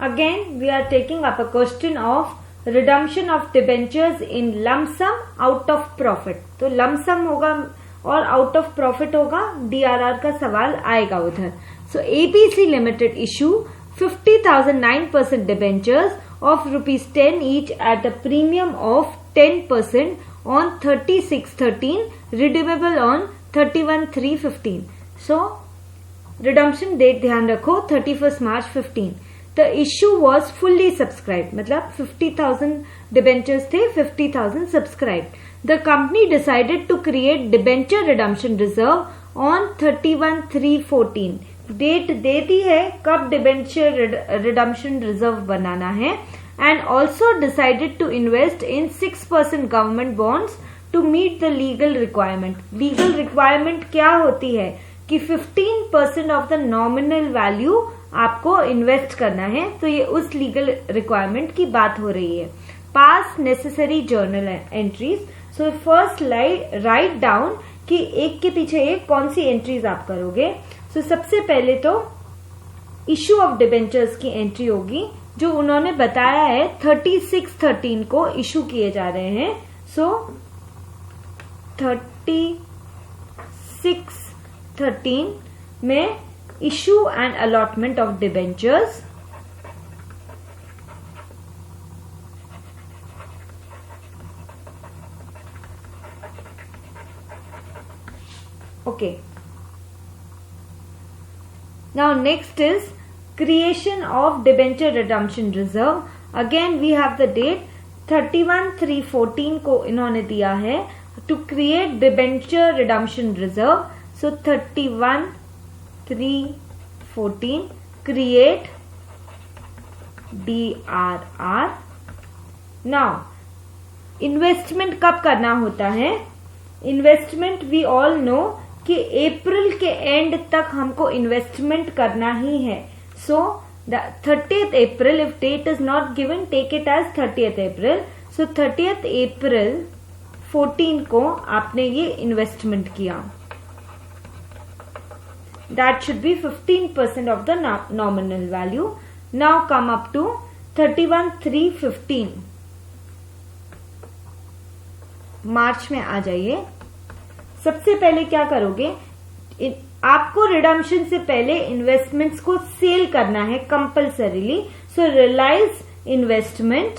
Again, we are taking up a question of redemption of debentures in lump sum out of profit. तो lump sum होगा और out of profit होगा, DRR का सवाल आएगा उधर. So ABC Limited issue 50,000 9% debentures of rupees 10 each at a premium of 10% on 36/13, redeemable on 31/3/15. So redemption date ध्यान रखो 31st March 15. The issue was fully subscribed. मतलब 50,000 debentures थे, 50,000 subscribed. The company decided to create debenture redemption reserve on 31/3/14. Date दे दी है कब debenture redemption reserve बनाना है. And also decided to invest in 6% government bonds to meet the legal requirement. Legal requirement क्या होती है कि 15% ऑफ द नॉमिनल वैल्यू आपको इन्वेस्ट करना है. तो ये उस लीगल रिक्वायरमेंट की बात हो रही है. पास necessary journal entries. So first write down कि एक के पीछे एक कौन सी एंट्रीज आप करोगे. तो सबसे पहले तो इश्यू ऑफ डिबेंचर्स की एंट्री होगी जो उन्होंने बताया है 36/13 को इश्यू किए जा रहे हैं. सो 36/13 में issue and allotment of debentures. Okay. Now next is creation of debenture redemption reserve. Again we have the date 31/3/14 को इन्होंने दिया है to create debenture redemption reserve. So 31/3/14 create DRR. Now investment कब करना होता है. Investment we all know कि अप्रैल के एंड तक हमको इन्वेस्टमेंट करना ही है. So the 30th April, if date is not given take it as 30th April. So 30th April 14 को आपने ये इन्वेस्टमेंट किया. That should be 15% of the nominal value. Now come up to 31/3/15. March में आ जाइए. सबसे पहले क्या करोगे, आपको रिडम्पशन से पहले इन्वेस्टमेंट्स को सेल करना है compulsorily. So realise investment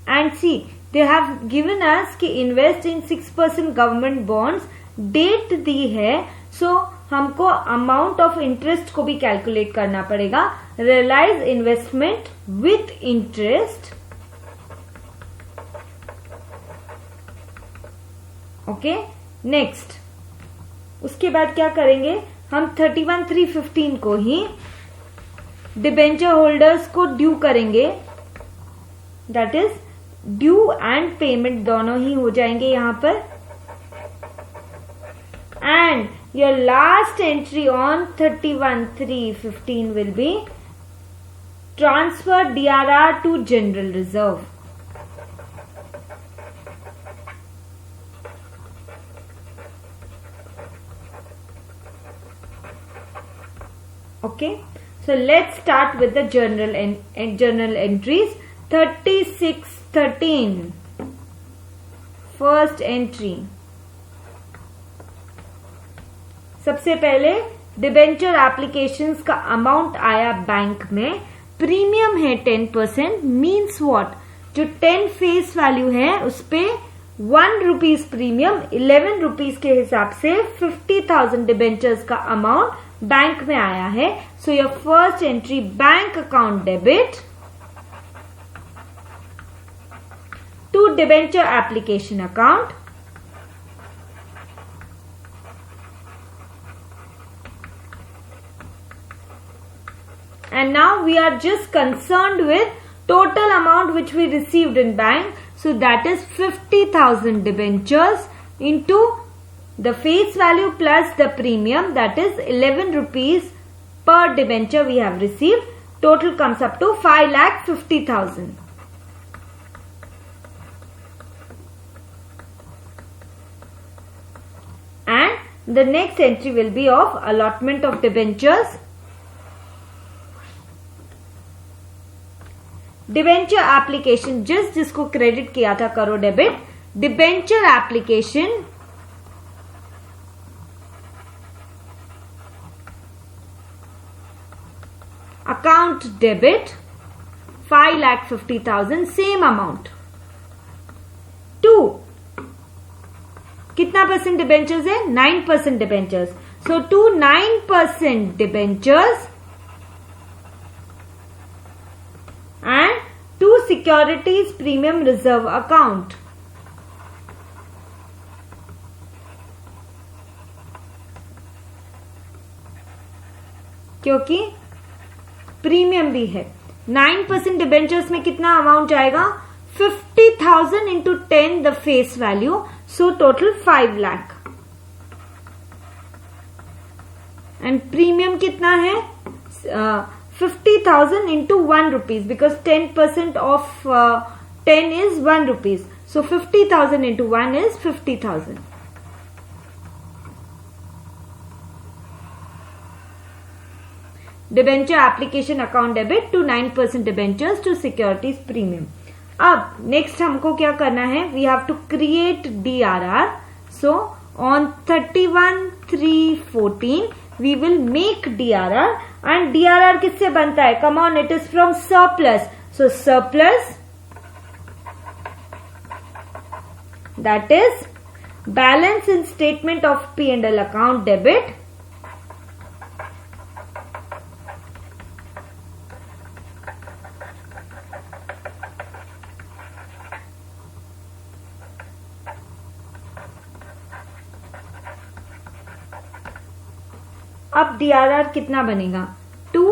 and see they have given us कि invest in 6% government bonds. Date दी है. सो हमको अमाउंट ऑफ इंटरेस्ट को भी कैलकुलेट करना पड़ेगा. Realise investment with interest. Okay. Next उसके बाद क्या करेंगे, हम 31/3/15 को ही डिबेंचर होल्डर्स को ड्यू करेंगे. That is due and payment दोनों ही हो जाएंगे यहां पर. And your last entry on 31/3/15 will be transfer DRR to general reserve. Okay, so let's start with the journal entries. 36/13 first entry. सबसे पहले डिबेंचर एप्लीकेशंस का अमाउंट आया बैंक में. प्रीमियम है 10%. मीन्स व्हाट, जो 10 फेस वैल्यू है उस पे 1 रुपीज प्रीमियम, 11 रुपीज के हिसाब से 50,000 डिबेंचर्स का अमाउंट बैंक में आया है. So your first entry bank account debit to debenture application account. And now we are just concerned with total amount which we received in bank. So that is 50,000 debentures into the face value plus the premium, that is 11 rupees per debenture we have received. Total comes up to 5,50,000. And The next entry will be of allotment of debentures. Debenture application, जिसको credit किया था करो debit. Debenture application account debit 5,50,000 same amount. 2 कितना percent debentures है? 9% debentures. So to 9% debentures and 2 securities premium reserve account. क्योंकि premium भी है. 9% debentures में कितना अमाउंट जाएगा? 50,000 into 10 the face value, so total 5 lakh. And premium कितना है? 50,000 into 1 rupees, because 10% of 10 is 1 rupees. So 50,000 into 1 is 50,000. Debenture application account debit to 9% debentures to securities premium. अब next हमको क्या करना है? We have to create DRR. So on 31/3/14 we will make DRR, and DRR किससे बनता है? Come on, it is from surplus. So surplus, that is balance in statement of P&L account debit अब DRR कितना बनेगा? 2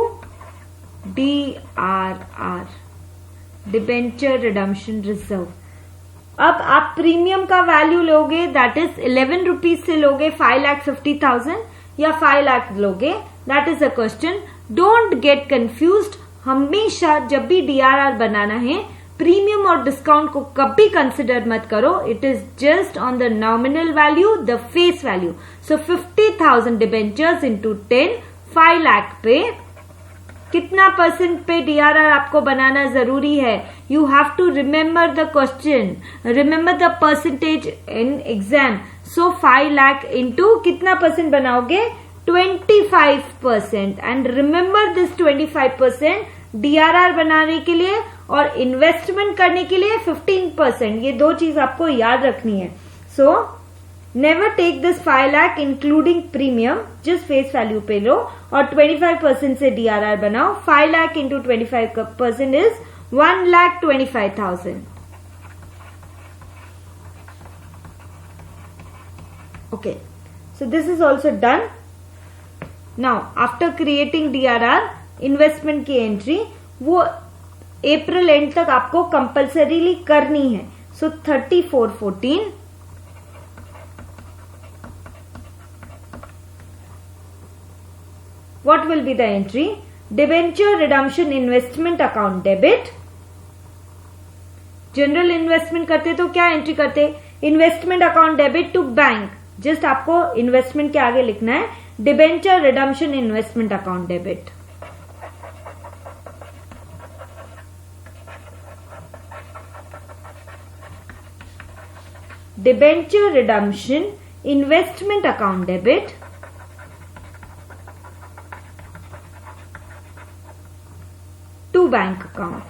DRR debenture redemption reserve. अब आप premium का value लोगे, दैट इज 11 रुपीज से लोगे 5,50,000 या 5 लाख लोगे, that is a question. Don't get confused. हमेशा जब भी DRR बनाना है, प्रीमियम और डिस्काउंट को कभी कंसिडर मत करो. It is just on the nominal value, the face value. So 50,000 debentures into 10, 5 lakh पे कितना परसेंट पे DRR आपको बनाना जरूरी है? You have to remember the question, remember the percentage in exam. So 5 lakh into कितना परसेंट बनाओगे? 25%. एंड रिमेम्बर दिस 25% DRR बनाने के लिए और इन्वेस्टमेंट करने के लिए 15%. ये दो चीज आपको याद रखनी है. So never take this 5 lakh including premium, जिस फेस वैल्यू पे लो, और 25% से DRR बनाओ. 5 lakh into 25% is 1,25,000. Okay, so this is also done. Now after creating DRR, investment की एंट्री वो अप्रैल एंड तक आपको कंपल्सरीली करनी है. सो 34/14 what will be the entry? Debenture redemption investment account debit. General investment करते तो क्या एंट्री करते? Investment account debit to bank. Just आपको इन्वेस्टमेंट के आगे लिखना है debenture redemption investment account debit. Debenture redemption investment account debit to bank account.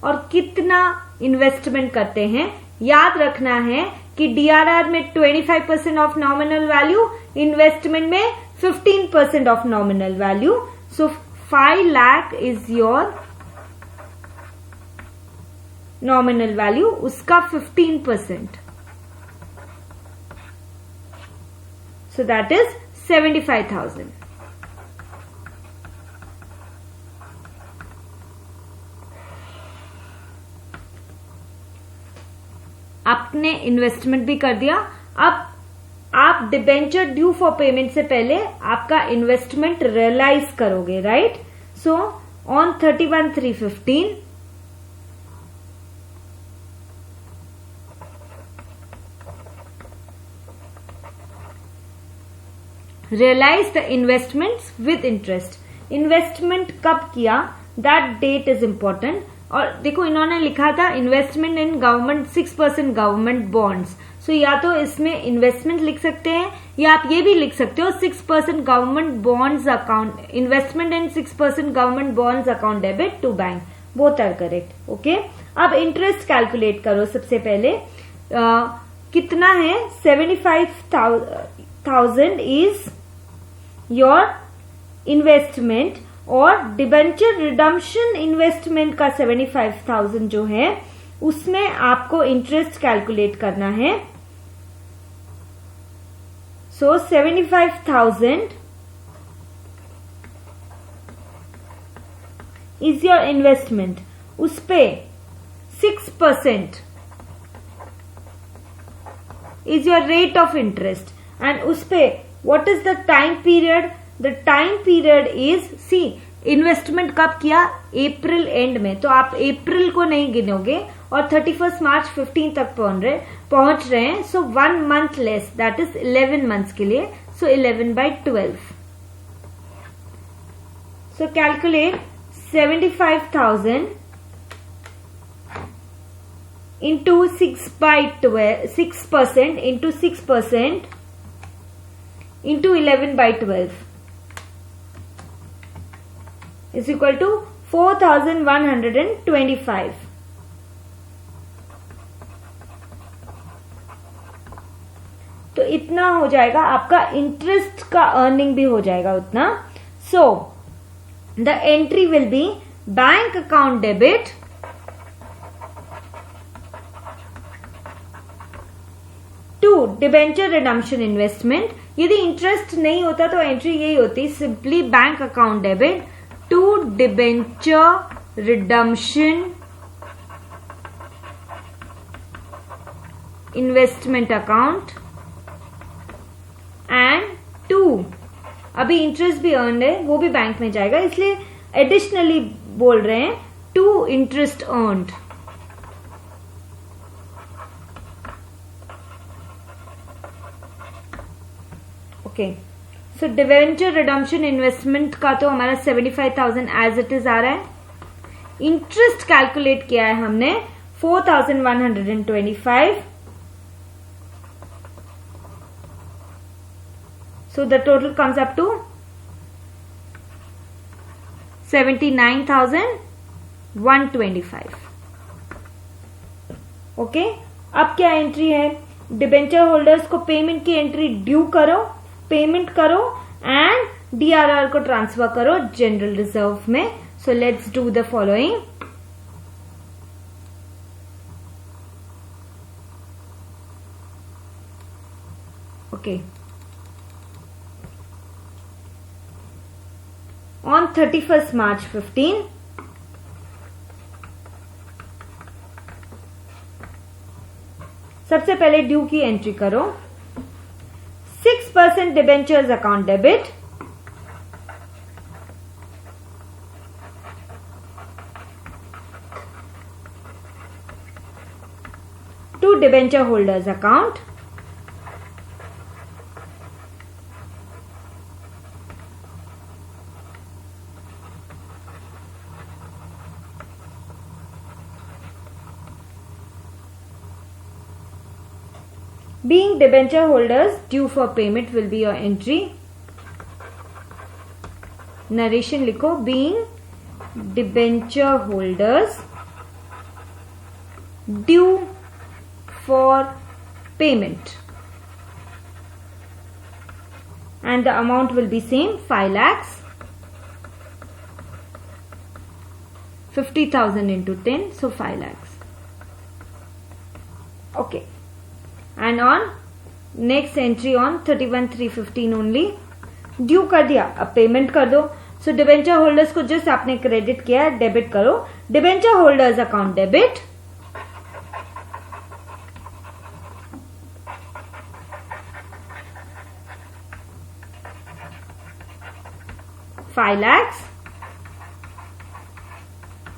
और कितना इन्वेस्टमेंट करते हैं? याद रखना है कि DRR में 25% ऑफ नॉमिनल वैल्यू, इन्वेस्टमेंट में 15% of nominal value. So 5 lakh is your nominal value, उसका 15%. So that is 75,000. आपने इन्वेस्टमेंट भी कर दिया. अब आप डिबेंचर ड्यू फॉर पेमेंट से पहले आपका इन्वेस्टमेंट रियलाइज करोगे, right? So on 31/3/15 realise the investments with interest. Investment कब किया, दैट डेट इज इम्पोर्टेंट। और देखो इन्होंने लिखा था investment in government 6% government bonds, so या तो इसमें इन्वेस्टमेंट लिख सकते हैं या आप ये भी लिख सकते हो 6% government bonds account, investment in 6% government bonds account debit to bank, both are correct. Okay, अब इंटरेस्ट कैलकुलेट करो। सबसे पहले कितना है, 75,000 इज योर इन्वेस्टमेंट और डिबेंचर रिडम्पशन इन्वेस्टमेंट का 75,000 जो है उसमें आपको इंटरेस्ट कैलकुलेट करना है। सो 75,000 इज योर इन्वेस्टमेंट, उस पे 6% is your rate of interest and उस पे what is the time period, the time period is, see investment कब किया, अप्रैल एंड में, तो आप अप्रैल को नहीं गिनोगे और 31 मार्च 15 तक पहुंच रहे हैं, सो 1 month less, that is 11 months के लिए, सो 11/12। सो calculate 75,000 into 6% into 6% into 11/12 is equal to 4,125। तो इतना हो जाएगा आपका, इंटरेस्ट का अर्निंग भी हो जाएगा उतना। So the entry will be bank account debit to debenture redemption investment. यदि इंटरेस्ट नहीं होता तो एंट्री यही होती, simply bank account debit to debenture redemption investment account and to, अभी इंटरेस्ट भी अर्न है वो भी बैंक में जाएगा, इसलिए एडिशनली बोल रहे हैं to interest earned. Okay, so debenture redemption investment का तो हमारा 75,000 एज इट इज आ रहा है। इंटरेस्ट कैलकुलेट किया है हमने 4,125। So the total comes up to 79,125। Okay, अब क्या एंट्री है, डिबेंचर होल्डर्स को पेमेंट की एंट्री ड्यू करो, पेमेंट करो एंड डीआरआर को ट्रांसफर करो जनरल रिजर्व में। So let's do the following. Okay, on 31st March 15, सबसे पहले ड्यू की एंट्री करो, 6% debentures account debit to debenture holders account being debenture holders due for payment will be your entry। narration लिखो, being debenture holders due for payment and the amount will be same, 5 lakhs, 50,000 into 10, so 5 lakhs। okay, and on next entry on 31/3/15 only due कर दिया, अब payment कर दो। So debenture holders को just आपने credit किया, debit करो, debenture holders account debit ₹5 lakhs,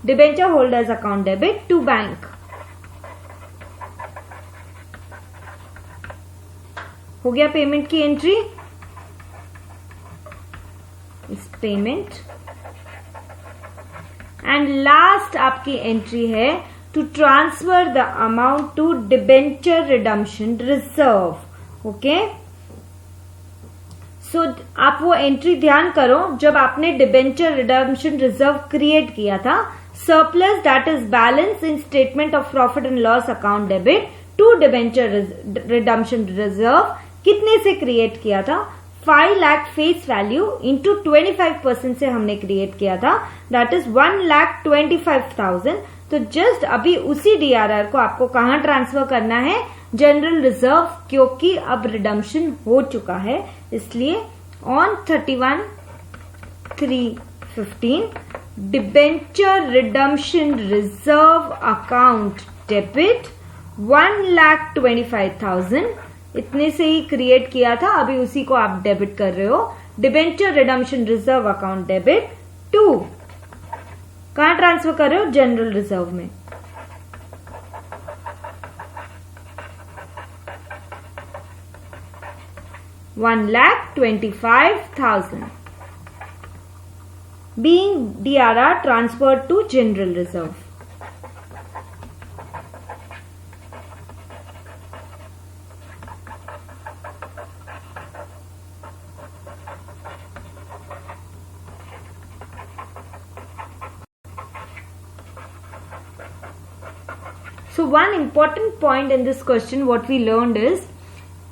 debenture holders account debit to bank. हो गया पेमेंट की एंट्री। इस पेमेंट। एंड लास्ट आपकी एंट्री है to transfer the amount to debenture redemption reserve. Okay, so आप वो एंट्री ध्यान करो जब आपने डिबेंचर रिडम्पशन रिजर्व क्रिएट किया था। Surplus that is balance in statement of profit and loss account debit to debenture redemption reserve कितने से क्रिएट किया था? 5 लाख फेस वैल्यू इंटू 25% से हमने क्रिएट किया था, दैट इज 1,25,000। तो जस्ट अभी उसी डीआरआर को आपको कहां ट्रांसफर करना है? जनरल रिजर्व, क्योंकि अब रिडम्पशन हो चुका है, इसलिए on 31/3/15 debenture redemption reserve account debit 1,25,000 इतने से ही क्रिएट किया था, अभी उसी को आप डेबिट कर रहे हो। Debenture redemption reserve account debit to कहां ट्रांसफर कर रहे हो? जनरल रिजर्व में। $1,25,000 being DRR transferred to general reserve. So one important point in this question what we learned is,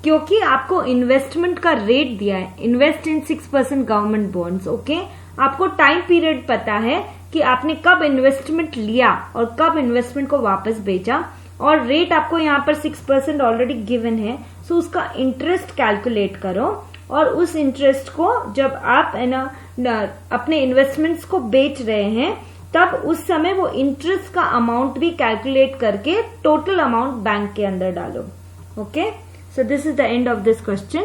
क्योंकि आपको इन्वेस्टमेंट का रेट दिया है, invest in 6% government bonds, okay, आपको टाइम पीरियड पता है कि आपने कब इन्वेस्टमेंट लिया और कब इन्वेस्टमेंट को वापस बेचा, और रेट आपको यहाँ पर 6% ऑलरेडी गिवन है। सो उसका इंटरेस्ट कैलकुलेट करो, और उस इंटरेस्ट को जब आप अपने इन्वेस्टमेंट्स को बेच रहे हैं तब उस समय वो इंटरेस्ट का अमाउंट भी कैलकुलेट करके टोटल अमाउंट बैंक के अंदर डालो। Okay, so this is the end of this question.